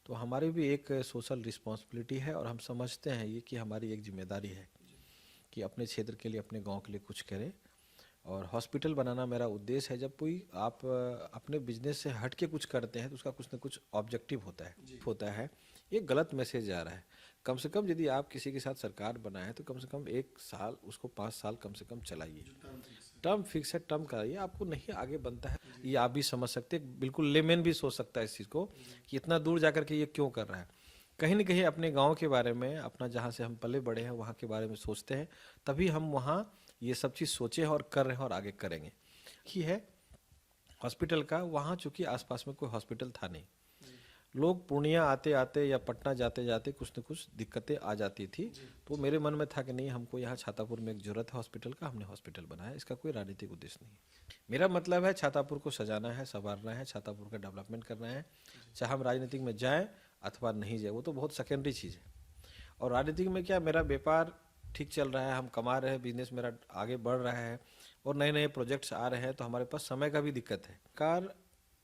तो हमारी भी एक सोशल रिस्पॉन्सिबिलिटी है और हम समझते हैं ये कि हमारी एक जिम्मेदारी है कि अपने क्षेत्र के लिए, अपने गांव के लिए कुछ करें। और हॉस्पिटल बनाना मेरा उद्देश्य है। जब कोई आप अपने बिजनेस से हट के कुछ करते हैं तो उसका कुछ ना कुछ ऑब्जेक्टिव होता है। ये गलत मैसेज जा रहा है। कम से कम यदि आप किसी के साथ सरकार बनाए तो कम से कम 1 साल उसको 5 साल कम से कम चलाइए। टर्म फिक्स है, टर्म कराइए, आपको नहीं आगे बनता है। ये आप भी समझ सकते हैं, बिल्कुल लेमैन भी सोच सकता है इस चीज़ को कि इतना दूर जाकर के ये क्यों कर रहा है। कहीं ना कहीं अपने गांव के बारे में, अपना जहाँ से हम पले बड़े हैं वहाँ के बारे में सोचते हैं, तभी हम वहाँ ये सब चीज़ सोचे हैं और कर रहे हैं और आगे करेंगे। कि है हॉस्पिटल का, वहाँ चूंकि आसपास में कोई हॉस्पिटल था नहीं, लोग पूर्णिया आते आते या पटना जाते जाते कुछ न कुछ दिक्कतें आ जाती थी। तो मेरे मन में था कि नहीं, हमको यहाँ छातापुर में एक जरूरत है हॉस्पिटल का, हमने हॉस्पिटल बनाया। इसका कोई राजनीतिक उद्देश्य नहीं। मेरा मतलब है छातापुर को सजाना है, संवारना है, छातापुर का डेवलपमेंट करना है। चाहे हम राजनीतिक में जाएँ अथवा नहीं जाए, वो तो बहुत सेकेंडरी चीज़ है। और राजनीतिक में क्या, मेरा व्यापार ठीक चल रहा है, हम कमा रहे हैं, बिजनेस मेरा आगे बढ़ रहा है और नए नए प्रोजेक्ट्स आ रहे हैं, तो हमारे पास समय का भी दिक्कत है। कार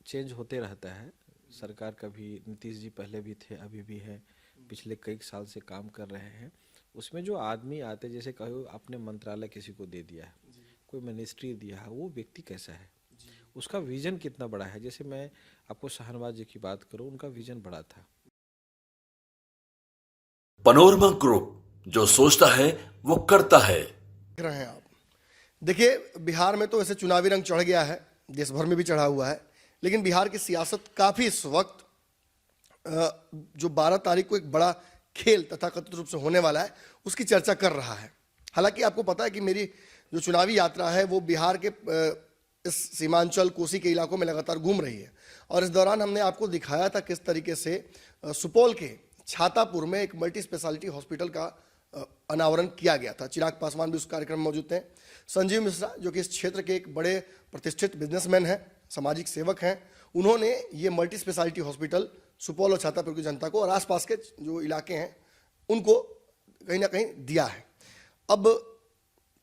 चेंज होते रहता है। सरकार कभी नीतीश जी पहले भी थे, अभी भी है, पिछले कई साल से काम कर रहे हैं। उसमें जो आदमी आते, जैसे कहो आपने मंत्रालय किसी को दे दिया है, कोई मिनिस्ट्री दिया है, वो व्यक्ति कैसा है, उसका विजन कितना बड़ा है। जैसे मैं आपको शाहनवाज जी की बात करूं, उनका विजन बड़ा था। पनोरमा ग्रुप, जो सोचता है वो करता है। देख रहे हैं आप। देखिए, बिहार में तो ऐसे चुनावी रंग चढ़ गया है, देश भर में भी चढ़ा हुआ है, लेकिन बिहार की सियासत काफी इस वक्त जो 12 तारीख को एक बड़ा खेल तथाकथित रूप से होने वाला है, उसकी चर्चा कर रहा है। हालांकि आपको पता है कि मेरी जो चुनावी यात्रा है वो बिहार के इस सीमांचल कोसी के इलाकों में लगातार घूम रही है, और इस दौरान हमने आपको दिखाया था किस तरीके से सुपौल के छातापुर में एक मल्टी स्पेशलिटी हॉस्पिटल का अनावरण किया गया था। चिराग पासवान भी उस कार्यक्रम में मौजूद थे। संजीव मिश्रा, जो कि इस क्षेत्र के एक बड़े प्रतिष्ठित बिजनेसमैन हैं, सामाजिक सेवक हैं, उन्होंने ये मल्टी स्पेशलिटी हॉस्पिटल सुपौल और छातापुर की जनता को और आसपास के जो इलाके हैं उनको कहीं ना कहीं दिया है। अब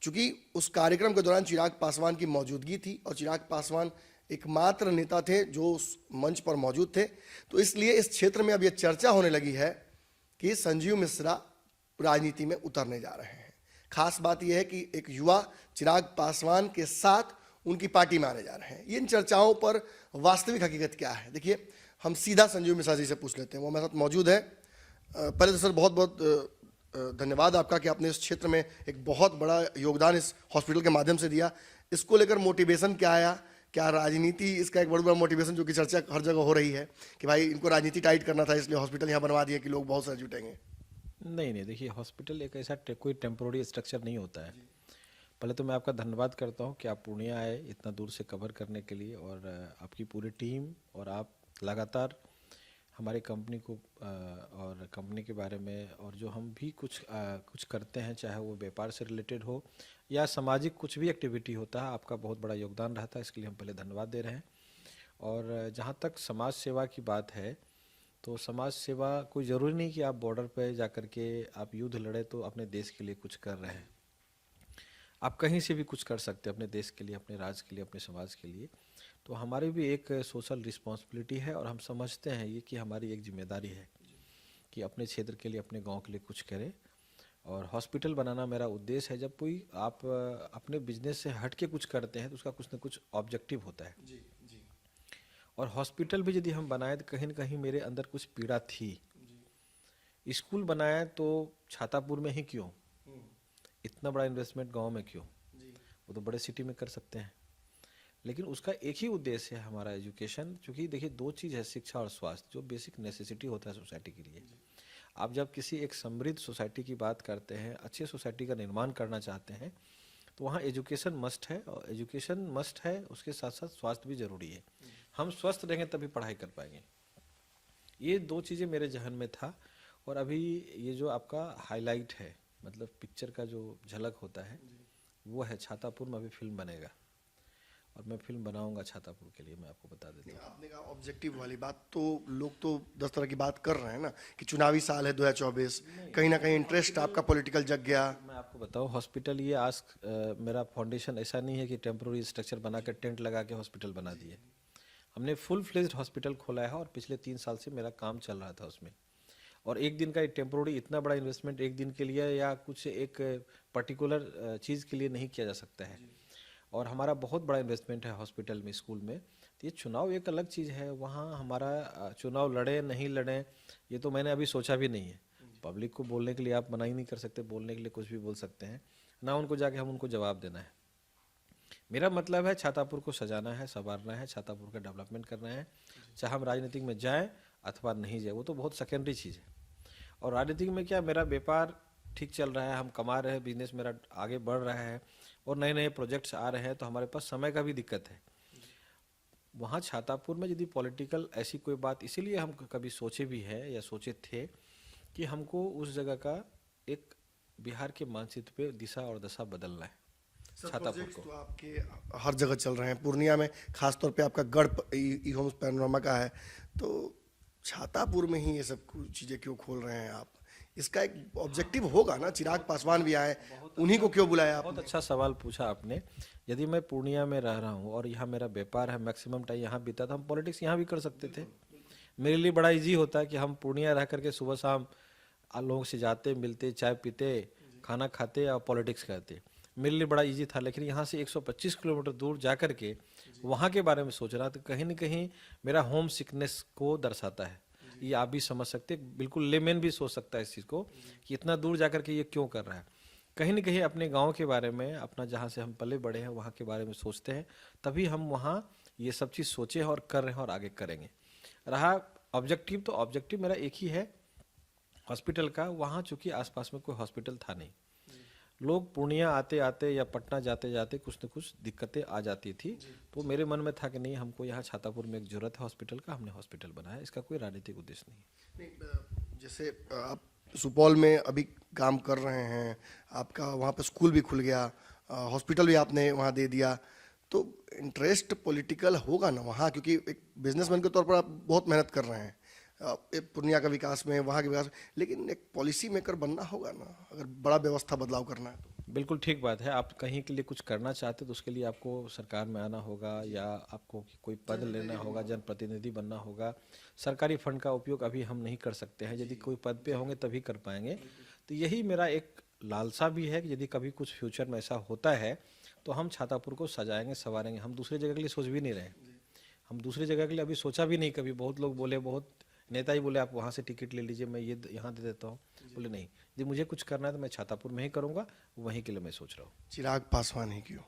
चूंकि उस कार्यक्रम के दौरान चिराग पासवान की मौजूदगी थी और चिराग पासवान एकमात्र नेता थे जो उस मंच पर मौजूद थे, तो इसलिए इस क्षेत्र में अब यह चर्चा होने लगी है कि संजीव मिश्रा राजनीति में उतरने जा रहे हैं। खास बात यह है कि एक युवा चिराग पासवान के साथ उनकी पार्टी में आने जा रहे हैं। इन चर्चाओं पर वास्तविक हकीकत क्या है, देखिए, हम सीधा संजीव मिश्रा जी से पूछ लेते हैं, वो हमारे साथ मौजूद है। पहले तो सर बहुत बहुत धन्यवाद आपका कि आपने इस क्षेत्र में एक बहुत बड़ा योगदान इस हॉस्पिटल के माध्यम से दिया। इसको लेकर मोटिवेशन क्या आया, क्या राजनीति इसका एक बहुत बड़ा मोटिवेशन, जो कि चर्चा हर जगह हो रही है कि भाई इनको राजनीति टाइट करना था इसलिए हॉस्पिटल यहाँ बनवा दिया कि लोग बहुत सारे जुटेंगे? नहीं नहीं, देखिए हॉस्पिटल एक ऐसा कोई टेम्पोररी स्ट्रक्चर नहीं होता है। पहले तो मैं आपका धन्यवाद करता हूँ कि आप पूर्णिया आए इतना दूर से कवर करने के लिए, और आपकी पूरी टीम और आप लगातार हमारी कंपनी को और कंपनी के बारे में, और जो हम भी कुछ करते हैं, चाहे वो व्यापार से रिलेटेड हो या सामाजिक कुछ भी एक्टिविटी होता है, आपका बहुत बड़ा योगदान रहता है। इसके लिए हम पहले धन्यवाद दे रहे हैं। और जहाँ तक समाज सेवा की बात है, तो समाज सेवा कोई ज़रूरी नहीं कि आप बॉर्डर पे जा कर के आप युद्ध लड़े तो अपने देश के लिए कुछ कर रहे हैं। आप कहीं से भी कुछ कर सकते हैं अपने देश के लिए, अपने राज्य के लिए, अपने समाज के लिए। तो हमारी भी एक सोशल रिस्पॉन्सिबिलिटी है और हम समझते हैं ये कि हमारी एक जिम्मेदारी है कि अपने क्षेत्र के लिए, अपने गांव के लिए कुछ करें। और हॉस्पिटल बनाना मेरा उद्देश्य है। जब कोई आप अपने बिजनेस से हट के कुछ करते हैं तो उसका कुछ ना कुछ ऑब्जेक्टिव होता है। और हॉस्पिटल भी यदि हम बनाए तो कहीं ना कहीं मेरे अंदर कुछ पीड़ा थी। स्कूल बनाया तो छातापुर में ही क्यों, इतना बड़ा इन्वेस्टमेंट गांव में क्यों, वो तो बड़े सिटी में कर सकते हैं। लेकिन उसका एक ही उद्देश्य है हमारा एजुकेशन। क्योंकि देखिए, दो चीज़ है, शिक्षा और स्वास्थ्य, जो बेसिक नेसेसिटी होता है सोसाइटी के लिए। आप जब किसी एक समृद्ध सोसाइटी की बात करते हैं, अच्छी सोसाइटी का निर्माण करना चाहते हैं, तो वहाँ एजुकेशन मस्ट है। और एजुकेशन मस्ट है, उसके साथ साथ स्वास्थ्य भी जरूरी है। हम स्वस्थ रहेंगे तभी पढ़ाई कर पाएंगे। ये दो चीज़ें मेरे जहन में था। और अभी ये जो आपका हाईलाइट है, मतलब पिक्चर का जो झलक होता है, वो है छातापुर में अभी फिल्म बनेगा, और मैं फिल्म बनाऊंगा छातापुर के लिए, मैं आपको बता देता हूँ। आपने कहा ऑब्जेक्टिव वाली बात, तो लोग तो 10 तरह की बात कर रहे हैं ना कि चुनावी साल है 2024, कहीं ना कहीं इंटरेस्ट आपका पॉलिटिकल जग गया। मैं आपको बताऊँ, हॉस्पिटल ये मेरा फाउंडेशन ऐसा नहीं है कि टेम्प्रोरी स्ट्रक्चर बना के टेंट लगा के हॉस्पिटल बना दिए। हमने फुल फ्लेज्ड हॉस्पिटल खोला है और पिछले 3 साल से मेरा काम चल रहा था उसमें। और एक दिन का टेम्पोररी इतना बड़ा इन्वेस्टमेंट एक दिन के लिए या कुछ एक पर्टिकुलर चीज़ के लिए नहीं किया जा सकता है। और हमारा बहुत बड़ा इन्वेस्टमेंट है हॉस्पिटल में, स्कूल में। तो ये चुनाव एक अलग चीज़ है, वहाँ हमारा चुनाव लड़े नहीं लड़े ये तो मैंने अभी सोचा भी नहीं है। पब्लिक को बोलने के लिए आप मना ही नहीं कर सकते, बोलने के लिए कुछ भी बोल सकते हैं ना, उनको जाके हम उनको जवाब देना है। मेरा मतलब है छातापुर को सजाना है, संवारना है, छातापुर का डेवलपमेंट करना है। चाहे हम राजनीतिक में जाएं अथवा नहीं जाए वो तो बहुत सेकेंडरी चीज़ है। और राजनीतिक में क्या, मेरा व्यापार ठीक चल रहा है, हम कमा रहे हैं, बिजनेस मेरा आगे बढ़ रहा है और नए नए प्रोजेक्ट्स आ रहे हैं, तो हमारे पास समय का भी दिक्कत है। वहाँ छातापुर में यदि पॉलिटिकल ऐसी कोई बात, इसीलिए हम कभी सोचे भी है या सोचे थे कि हमको उस जगह का एक बिहार के मानचित्र पे दिशा और दशा बदलना है छातापुर को। तो आपके हर जगह चल रहे हैं, पूर्णिया में खासतौर पे आपका गढ़ ई होम्स पैनोरामा का है, तो छातापुर में ही ये सब चीज़ें क्यों खोल रहे हैं आप? इसका एक ऑब्जेक्टिव होगा ना, चिराग पासवान भी आए, उन्हीं को क्यों बुलाया बहुत आपने? अच्छा सवाल पूछा आपने। यदि मैं पूर्णिया में रह रहा हूँ और यहाँ मेरा व्यापार है, मैक्सिमम टाइम यहाँ बीता, तो हम पॉलिटिक्स यहाँ भी कर सकते थे। मेरे लिए बड़ा इजी होता है कि हम पूर्णिया रह करके सुबह शाम लोगों से जाते, मिलते, चाय पीते, खाना खाते और पॉलिटिक्स करते। मेरे लिए बड़ा इजी था। लेकिन यहाँ से 125 किलोमीटर दूर जा कर के वहाँ के बारे में सोच रहा, तो कहीं ना कहीं मेरा होम सिकनेस को दर्शाता है। ये आप भी समझ सकते, बिल्कुल लेमैन भी सोच सकता है इस चीज़ को कि इतना दूर जा कर के ये क्यों कर रहा है। कहीं ना कहीं अपने गांव के बारे में, अपना जहाँ से हम पले बड़े हैं वहाँ के बारे में सोचते हैं, तभी हम वहाँ ये सब चीज़ सोचे हैं और कर रहे हैं और आगे करेंगे। रहा ऑब्जेक्टिव, तो ऑब्जेक्टिव मेरा एक ही है हॉस्पिटल का। वहाँ चूंकि आसपास में कोई हॉस्पिटल था नहीं, लोग पूर्णिया आते आते या पटना जाते जाते कुछ न कुछ दिक्कतें आ जाती थी, तो मेरे मन में था कि नहीं, हमको यहाँ छातापुर में एक जरूरत है हॉस्पिटल का, हमने हॉस्पिटल बनाया। इसका कोई राजनीतिक उद्देश्य नहीं। जैसे आप सुपौल में अभी काम कर रहे हैं, आपका वहाँ पे स्कूल भी खुल गया, हॉस्पिटल भी आपने वहाँ दे दिया, तो इंटरेस्ट पॉलिटिकल होगा ना वहाँ, क्योंकि एक बिजनेसमैन के तौर पर आप बहुत मेहनत कर रहे हैं पूर्णिया का विकास में, वहाँ के विकास में, लेकिन एक पॉलिसी मेकर बनना होगा ना, अगर बड़ा व्यवस्था बदलाव करना है तो। बिल्कुल ठीक बात है। आप कहीं के लिए कुछ करना चाहते तो उसके लिए आपको सरकार में आना होगा या आपको कोई पद लेना होगा, जनप्रतिनिधि बनना होगा। सरकारी फंड का उपयोग अभी हम नहीं कर सकते हैं, यदि कोई पद पे होंगे तभी कर पाएंगे। तो यही मेरा एक लालसा भी है कि यदि कभी कुछ फ्यूचर में ऐसा होता है तो हम छातापुर को सजाएंगे, संवारेंगे। हम दूसरी जगह के लिए सोच भी नहीं रहे, हम दूसरी जगह के लिए अभी सोचा भी नहीं कभी। बहुत लोग बोले, बहुत नेता ही बोले आप वहाँ से टिकट ले लीजिए, मैं ये यहाँ दे देता हूँ। बोले नहीं, यदि मुझे कुछ करना है तो मैं छातापुर में ही करूँगा, वहीं के लिए मैं सोच रहा हूँ। चिराग पासवान ही क्यों?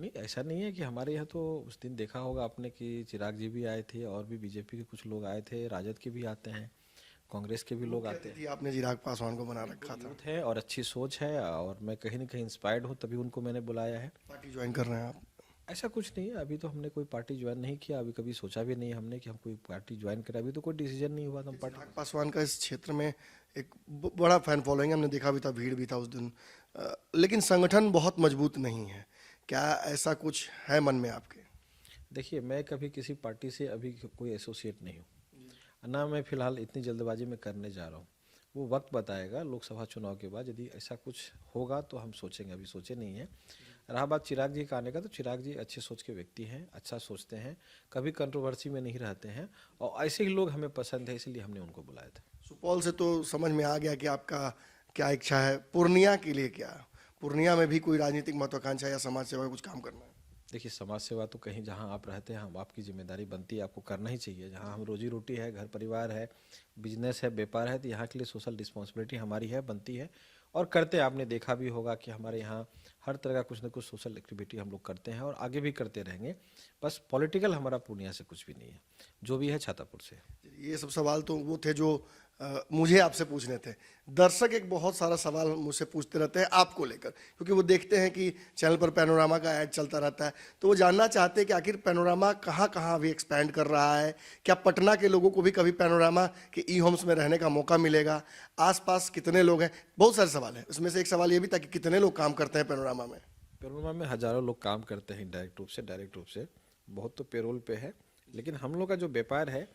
नहीं, ऐसा नहीं है कि हमारे यहाँ तो उस दिन देखा होगा आपने कि चिराग जी भी आए थे और भी बीजेपी के कुछ लोग आए थे, राजद के भी आते हैं, कांग्रेस के भी लोग आते हैं। आपने चिराग पासवान को बना रखा था, है और अच्छी सोच है और मैं कहीं ना कहीं इंस्पायर्ड हूँ, तभी उनको मैंने बुलाया है। पार्टी ज्वाइन कर रहे हैं आप? ऐसा कुछ नहीं है, अभी तो हमने कोई पार्टी ज्वाइन नहीं किया, अभी कभी सोचा भी नहीं हमने कि हम कोई पार्टी ज्वाइन करें। अभी तो कोई डिसीजन नहीं हुआ था हम पार्टी। चिराग पासवान का इस क्षेत्र में एक बड़ा फैन फॉलोइंग, हमने देखा भी था, भीड़ भी था उस दिन, लेकिन संगठन बहुत मजबूत नहीं है। क्या ऐसा कुछ है मन में आपके? देखिए, मैं कभी किसी पार्टी से अभी कोई एसोसिएट नहीं हूँ ना, मैं फिलहाल इतनी जल्दबाजी में करने जा रहा हूँ। वो वक्त बताएगा लोकसभा चुनाव के बाद, यदि ऐसा कुछ होगा तो हम सोचेंगे, अभी सोचे नहीं है। रहा बात चिराग जी का आने का, तो चिराग जी अच्छे सोच के व्यक्ति हैं, अच्छा सोचते हैं, कभी कंट्रोवर्सी में नहीं रहते हैं और ऐसे ही लोग हमें पसंद है, इसलिए हमने उनको बुलाया था। सुपौल से तो समझ में आ गया कि आपका क्या इच्छा है, पूर्णिया के लिए क्या? पूर्णिया में भी कोई राजनीतिक महत्वाकांक्षा या समाज सेवा का कुछ काम करना है? देखिए, समाज सेवा तो कहीं जहाँ आप रहते हैं, हम आपकी जिम्मेदारी बनती है, आपको करना ही चाहिए। जहाँ हम रोजी रोटी है, घर परिवार है, बिजनेस है, व्यापार है, तो यहाँ के लिए सोशल रिस्पॉन्सिबिलिटी हमारी है, बनती है और करते हैं। आपने देखा भी होगा कि हमारे यहाँ हर तरह का कुछ ना कुछ सोशल एक्टिविटी हम लोग करते हैं और आगे भी करते रहेंगे। बस पॉलिटिकल हमारा पूर्णिया से कुछ भी नहीं है, जो भी है छातापुर से। ये सब सवाल तो वो थे जो मुझे आपसे पूछने थे। दर्शक एक बहुत सारा सवाल मुझसे पूछते रहते हैं आपको लेकर, क्योंकि वो देखते हैं कि चैनल पर पैनोरामा का ऐड चलता रहता है, तो वो जानना चाहते हैं कि आखिर पैनोरामा कहाँ कहाँ अभी एक्सपैंड कर रहा है। क्या पटना के लोगों को भी कभी पैनोरामा के ई होम्स में रहने का मौका मिलेगा? आसपास कितने लोग हैं? बहुत सारे सवाल हैं। उसमें से एक सवाल ये भी था कि कितने लोग काम करते हैं पैनोरामा में? पैनोरामा में हजारों लोग काम करते हैं, डायरेक्ट रूप से, डायरेक्ट रूप से। बहुत तो पेरोल पे है, लेकिन हम लोग का जो व्यापार है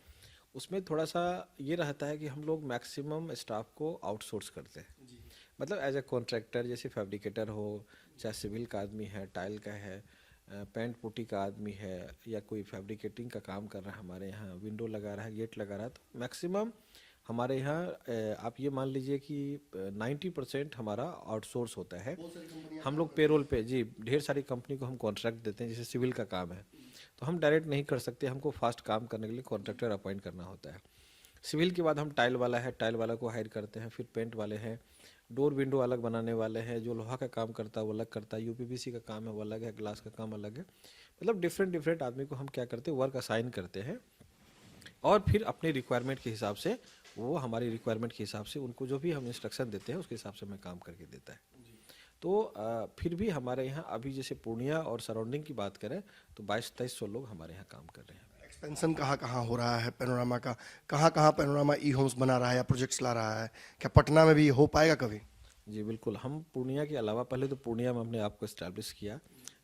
उसमें थोड़ा सा ये रहता है कि हम लोग मैक्सिमम स्टाफ को आउटसोर्स करते हैं। मतलब एज ए कॉन्ट्रैक्टर, जैसे फैब्रिकेटर हो, चाहे सिविल का आदमी है, टाइल का है, पेंट पुट्टी का आदमी है या कोई फैब्रिकेटिंग का काम कर रहा है हमारे यहाँ, विंडो लगा रहा है, गेट लगा रहा है, तो मैक्सिमम हमारे यहाँ आप ये मान लीजिए कि 90% हमारा आउटसोर्स होता है। हम लोग पेरोल पे, जी, ढेर सारी कंपनी को हम कॉन्ट्रैक्ट देते हैं। जैसे सिविल का काम है तो हम डायरेक्ट नहीं कर सकते, हमको फास्ट काम करने के लिए कॉन्ट्रैक्टर अपॉइंट करना होता है। सिविल के बाद हम टाइल वाला है, टाइल वाला को हायर करते हैं, फिर पेंट वाले हैं, डोर विंडो अलग बनाने वाले हैं, जो लोहा का काम करता है वो अलग करता है, यूपीवीसी का काम है वो अलग है, ग्लास का काम अलग है। मतलब डिफरेंट आदमी को हम क्या करते हैं, वर्क असाइन करते हैं और फिर अपने रिक्वायरमेंट के हिसाब से, वो हमारी रिक्वायरमेंट के हिसाब से उनको जो भी हम इंस्ट्रक्शन देते हैं उसके हिसाब से हमें काम करके देता है। तो फिर भी हमारे यहाँ अभी जैसे पूर्णिया और सराउंडिंग की बात करें तो 2200-2300 लोग हमारे यहाँ काम कर रहे हैं। एक्सपेंशन कहाँ कहाँ हो रहा है पैनोरामा का, कहाँ कहाँ पैनोरामा ई होम्स बना रहा है या प्रोजेक्ट्स ला रहा है, क्या पटना में भी हो पाएगा कभी? जी बिल्कुल, हम पूर्णिया के अलावा पहले तो पूर्णिया में हमने आपको इस्टेब्लिश किया,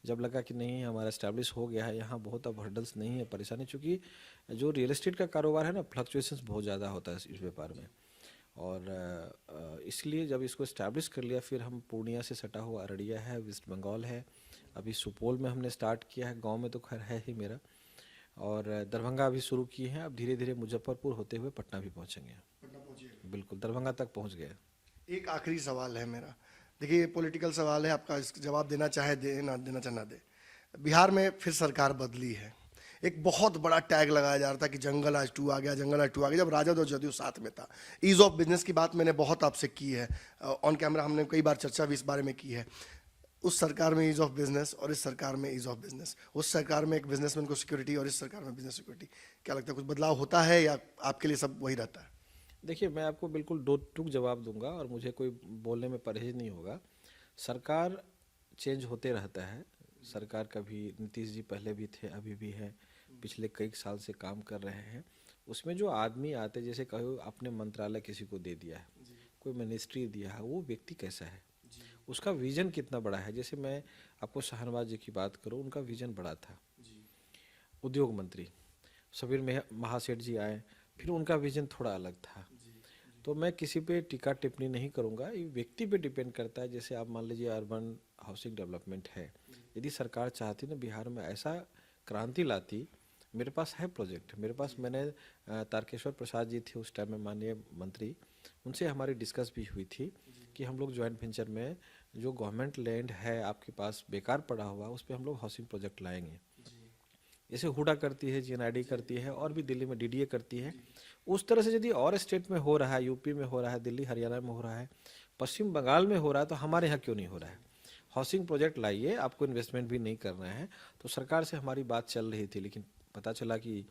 जब लगा कि नहीं हमारा इस्टेब्लिश हो गया है, यहाँ बहुत अब हर्डल्स नहीं है, परेशानी, चूँकि जो रियल एस्टेट का कारोबार है ना, फ्लक्चुएशंस बहुत ज़्यादा होता है इस व्यापार में, और इसलिए जब इसको इस्टेब्लिश कर लिया, फिर हम पूर्णिया से सटा हुआ अररिया है, वेस्ट बंगाल है, अभी सुपौल में हमने स्टार्ट किया है, गांव में तो खैर है ही मेरा, और दरभंगा अभी शुरू किए हैं। अब धीरे धीरे मुजफ्फरपुर होते हुए पटना भी पहुँचेंगे। बिल्कुल, दरभंगा तक पहुँच गए। एक आखिरी सवाल है मेरा, देखिए पॉलिटिकल सवाल है, आपका इसका जवाब देना चाहे दे, ना देना चाहे ना दे। बिहार में फिर सरकार बदली है, एक बहुत बड़ा टैग लगाया जा रहा था कि जंगल आज 2 आ गया, जंगल आज 2 आ गया, जब राजद और जदयू साथ में था। ईज ऑफ बिजनेस की बात मैंने बहुत आपसे की है, ऑन कैमरा हमने कई बार चर्चा भी इस बारे में की है। उस सरकार में ईज ऑफ बिजनेस और इस सरकार में ईज ऑफ बिजनेस, उस सरकार में एक बिजनेसमैन को सिक्योरिटी और इस सरकार में बिजनेस सिक्योरिटी, क्या लगता है कुछ बदलाव होता है या आपके लिए सब वही रहता है? देखिए, मैं आपको बिल्कुल दो टूक जवाब दूंगा और मुझे कोई बोलने में परहेज नहीं होगा। सरकार चेंज होते रहता है, सरकार कभी नीतीश जी पहले भी थे, अभी भी हैं, पिछले कई साल से काम कर रहे हैं। उसमें जो आदमी आते, जैसे कहो आपने मंत्रालय किसी को दे दिया है, कोई मिनिस्ट्री दिया है, वो व्यक्ति कैसा है, उसका विजन कितना बड़ा है। जैसे मैं आपको शाहनवाज जी की बात करूँ, उनका विजन बड़ा था। उद्योग मंत्री सबीर महासेठ जी आए, फिर उनका विजन थोड़ा अलग था। तो मैं किसी पे टीका टिप्पणी नहीं करूंगा, ये व्यक्ति पे डिपेंड करता है। जैसे आप मान लीजिए अर्बन हाउसिंग डेवलपमेंट है, यदि सरकार चाहती ना बिहार में ऐसा क्रांति लाती, मेरे पास है प्रोजेक्ट, मेरे पास, मैंने तारकेश्वर प्रसाद जी थे उस टाइम में माननीय मंत्री, उनसे हमारी डिस्कस भी हुई थी कि हम लोग जॉइंट वेंचर में जो गवर्नमेंट लैंड है आपके पास बेकार पड़ा हुआ, उस पर हम लोग हाउसिंग प्रोजेक्ट लाएंगे। जैसे हुडा करती है, जीएनआईडी करती है, और भी दिल्ली में डीडीए करती है। उस तरह से यदि और स्टेट में हो रहा है, यूपी में हो रहा है, दिल्ली हरियाणा में हो रहा है, पश्चिम बंगाल में हो रहा है, तो हमारे यहाँ क्यों नहीं हो रहा है? हाउसिंग प्रोजेक्ट लाइए, आपको इन्वेस्टमेंट भी नहीं करना है। तो सरकार से हमारी बात चल रही थी, लेकिन पता चला कि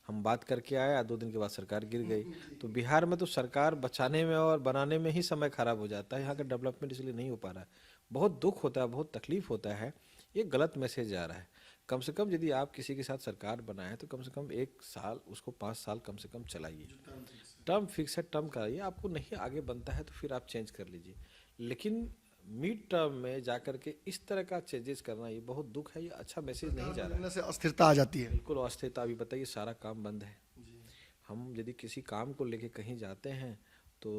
हम बात करके आए, 2 दिन के बाद सरकार गिर गई। तो बिहार में तो सरकार बचाने में और बनाने में ही समय खराब हो जाता है, यहाँ का डेवलपमेंट इसलिए नहीं हो पा रहा है। बहुत दुख होता है, बहुत तकलीफ होता है, ये गलत मैसेज आ रहा है। कम से कम यदि आप किसी के साथ सरकार बनाए तो कम से कम 1 साल, उसको 5 साल कम से कम चलाइए, टर्म फिक्स है, टर्म कराइए। आपको नहीं आगे बनता है तो फिर आप चेंज कर लीजिए, लेकिन मिड टर्म में जाकर के इस तरह का चेंजेस करना, ये बहुत दुख है, ये अच्छा मैसेज नहीं जा रहा है। से अस्थिरता आ जाती है। बिल्कुल अस्थिरता। अभी बताइए, सारा काम बंद है। हम यदि किसी काम को लेके कहीं जाते हैं तो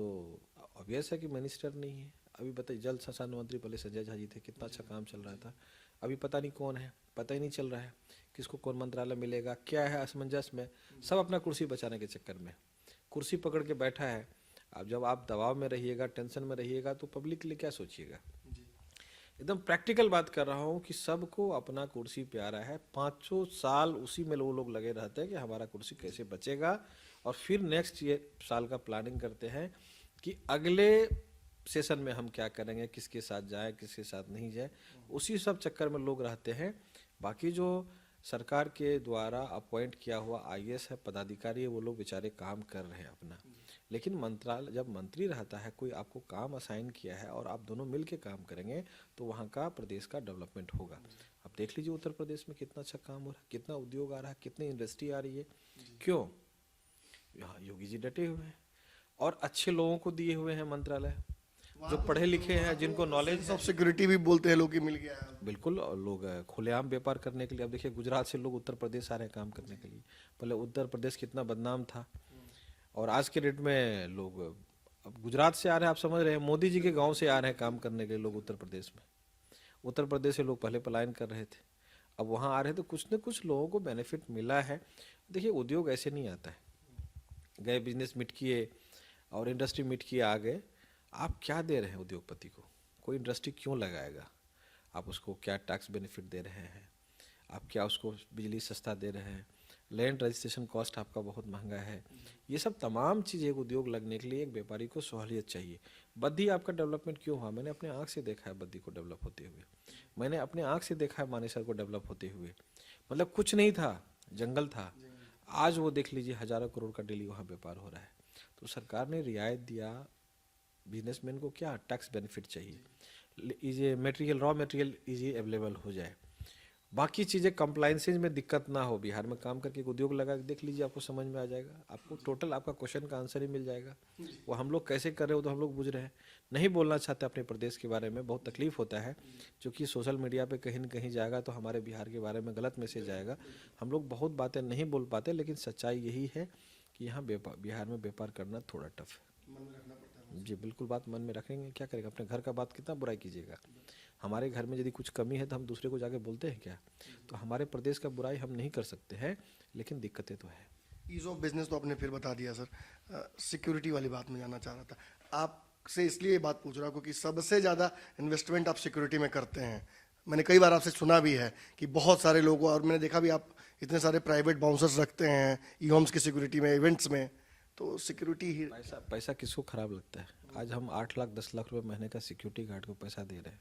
ऑब्वियस है कि मिनिस्टर नहीं है। अभी बताइए, जल संसाधन मंत्री पहले संजय झा जी थे, कितना अच्छा काम चल रहा था। अभी पता नहीं कौन है, पता ही नहीं चल रहा है किसको कौन मंत्रालय मिलेगा, क्या है असमंजस में। सब अपना कुर्सी बचाने के चक्कर में कुर्सी पकड़ के बैठा है। अब जब आप दबाव में रहिएगा, टेंशन में रहिएगा, तो पब्लिक के लिए क्या सोचिएगा। एकदम प्रैक्टिकल बात कर रहा हूँ कि सबको अपना कुर्सी प्यारा है। 500 साल उसी में वो लोग लगे रहते हैं कि हमारा कुर्सी कैसे बचेगा, और फिर नेक्स्ट साल का प्लानिंग करते हैं कि अगले सेशन में हम क्या करेंगे, किसके साथ जाए, किसके साथ नहीं जाए, उसी सब चक्कर में लोग रहते हैं। बाकी जो सरकार के द्वारा अपॉइंट किया हुआ आईएएस है, पदाधिकारी है, वो लोग बेचारे काम कर रहे हैं अपना। लेकिन मंत्रालय, जब मंत्री रहता है, कोई आपको काम असाइन किया है और आप दोनों मिल के काम करेंगे तो वहाँ का प्रदेश का डेवलपमेंट होगा। अब देख लीजिए उत्तर प्रदेश में कितना अच्छा काम हो रहा है, कितना उद्योग आ रहा है, कितनी इंडस्ट्री आ रही है। क्यों? यहाँ योगी जी डटे हुए हैं और अच्छे लोगों को दिए हुए हैं मंत्रालय, जो पढ़े लिखे हैं, जिनको नॉलेज ऑफ सिक्योरिटी भी बोलते हैं लोग कि मिल गया है। बिल्कुल, और लोग खुलेआम व्यापार करने के लिए, अब देखिए गुजरात से लोग उत्तर प्रदेश आ रहे हैं काम करने के लिए। पहले उत्तर प्रदेश कितना बदनाम था, और आज के डेट में लोग अब गुजरात से आ रहे हैं। आप समझ रहे हैं, मोदी जी के गांव से आ रहे हैं काम करने के लिए लोग उत्तर प्रदेश में। उत्तर प्रदेश से लोग पहले पलायन कर रहे थे, अब वहाँ आ रहे हैं तो कुछ न कुछ लोगों को बेनिफिट मिला है। देखिए उद्योग ऐसे नहीं आता है, गए बिजनेस मीट किए और इंडस्ट्री मीट किए आ गए। आप क्या दे रहे हैं उद्योगपति को? कोई इंडस्ट्री क्यों लगाएगा? आप उसको क्या टैक्स बेनिफिट दे रहे हैं? आप क्या उसको बिजली सस्ता दे रहे हैं? लैंड रजिस्ट्रेशन कॉस्ट आपका बहुत महंगा है। ये सब तमाम चीज़ एक उद्योग लगने के लिए एक व्यापारी को सहूलियत चाहिए। बद्दी आपका डेवलपमेंट क्यों हुआ? मैंने अपने आँख से देखा है बद्दी को डेवलप होते हुए, मैंने अपने आँख से देखा है मानेसर को डेवलप होते हुए। मतलब कुछ नहीं था, जंगल था, आज वो देख लीजिए हज़ारों करोड़ का डेली वहाँ व्यापार हो रहा है। तो सरकार ने रियायत दिया। बिजनेसमैन को क्या टैक्स बेनिफिट चाहिए, easy material, raw material easy available हो जाए, बाकी चीज़ें कंप्लाइंसेज में दिक्कत ना हो। बिहार में काम करके एक उद्योग लगा के देख लीजिए, आपको समझ में आ जाएगा। आपको टोटल आपका क्वेश्चन का आंसर ही मिल जाएगा। वो हम लोग कैसे कर रहे हो तो हम लोग बुझ रहे हैं, नहीं बोलना चाहते अपने प्रदेश के बारे में, बहुत तकलीफ होता है क्योंकि सोशल मीडिया पे कहीं न कहीं जाएगा तो हमारे बिहार के बारे में गलत मैसेज आएगा। हम लोग बहुत बातें नहीं बोल पाते, लेकिन सच्चाई यही है कि यहाँ बिहार में व्यापार करना थोड़ा टफ है। जी बिल्कुल, बात मन में रखेंगे, क्या करेंगे? अपने घर का बात कितना बुराई कीजिएगा? हमारे घर में यदि कुछ कमी है तो हम दूसरे को जाके बोलते हैं क्या? तो हमारे प्रदेश का बुराई हम नहीं कर सकते हैं, लेकिन दिक्कतें तो है। ईज ऑफ बिजनेस तो आपने फिर बता दिया सर। सिक्योरिटी वाली बात में जानना चाह रहा था आपसे, इसलिए ये बात पूछ रहा हूँ क्योंकि सबसे ज़्यादा इन्वेस्टमेंट आप सिक्योरिटी में करते हैं। मैंने कई बार आपसे सुना भी है कि बहुत सारे लोगों, और मैंने देखा भी आप इतने सारे प्राइवेट बाउंसर्स रखते हैं ई होम्स की सिक्योरिटी में, इवेंट्स में, तो सिक्योरिटी ही। पैसा किसको खराब लगता है? आज हम 8 लाख 10 लाख रुपए महीने का सिक्योरिटी गार्ड को पैसा दे रहे हैं,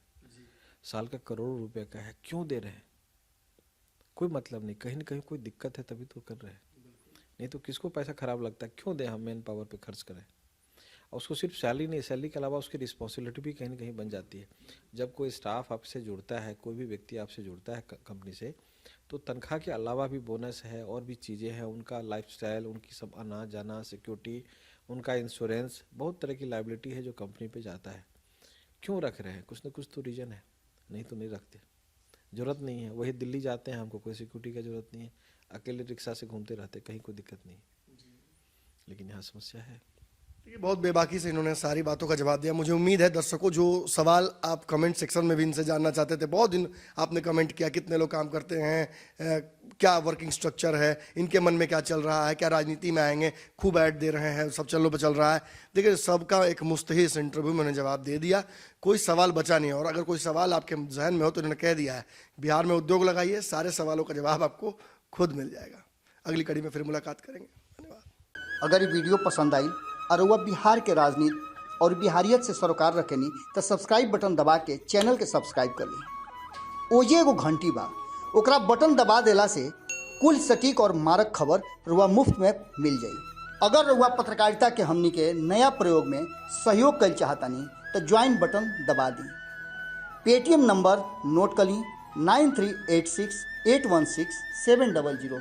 साल का करोड़ों रुपए का है, क्यों दे रहे हैं? कोई मतलब नहीं, कहीं ना कहीं कोई दिक्कत है तभी तो कर रहे हैं, नहीं तो किसको पैसा खराब लगता है? क्यों दें हम मैन पावर पे खर्च करें? और उसको सिर्फ सैलरी नहीं, सैलरी के अलावा उसकी रिस्पॉन्सिबिलिटी भी कहीं ना कहीं बन जाती है। जब कोई स्टाफ आपसे जुड़ता है, कोई भी व्यक्ति आपसे जुड़ता है कंपनी से, तो तनख्वाह के अलावा भी बोनस है और भी चीज़ें हैं, उनका लाइफस्टाइल, उनकी सब आना जाना, सिक्योरिटी, उनका इंश्योरेंस, बहुत तरह की लाइबिलिटी है जो कंपनी पे जाता है। क्यों रख रहे हैं? कुछ ना कुछ तो रीज़न है, नहीं तो नहीं रखते। ज़रूरत नहीं है, वही दिल्ली जाते हैं, हमको कोई सिक्योरिटी का ज़रूरत नहीं है, अकेले रिक्शा से घूमते रहते, कहीं कोई दिक्कत नहीं, लेकिन यहाँ समस्या है। ये बहुत बेबाकी से इन्होंने सारी बातों का जवाब दिया। मुझे उम्मीद है दर्शकों, जो सवाल आप कमेंट सेक्शन में भी इनसे जानना चाहते थे, बहुत दिन आपने कमेंट किया, कितने लोग काम करते हैं, क्या वर्किंग स्ट्रक्चर है, इनके मन में क्या चल रहा है, क्या राजनीति में आएंगे, खूब ऐड दे रहे हैं, सब चैनलों पर चल रहा है। देखिए सबका एक मुस्तहिस इंटरव्यू में उन्होंने जवाब दे दिया, कोई सवाल बचा नहीं। और अगर कोई सवाल आपके जहन में हो तो इन्होंने कह दिया है, बिहार में उद्योग लगाइए, सारे सवालों का जवाब आपको खुद मिल जाएगा। अगली कड़ी में फिर मुलाकात करेंगे। धन्यवाद। अगर ये वीडियो पसंद आई और वह बिहार के राजनीति और बिहारियत से सरोकार रखेनी तो सब्सक्राइब बटन दबा के चैनल के सब्सक्राइब कर ली। ओजे एगो घंटी बा, ओकरा बटन दबा देला से कुल सटीक और मारक खबर रुआ मुफ्त में मिल जाई। अगर रुआ पत्रकारिता के हमनी के नया प्रयोग में सहयोग कर चाहतानी तो ज्वाइन बटन दबा दी। पेटीएम नंबर नोट कर ली 9386816700।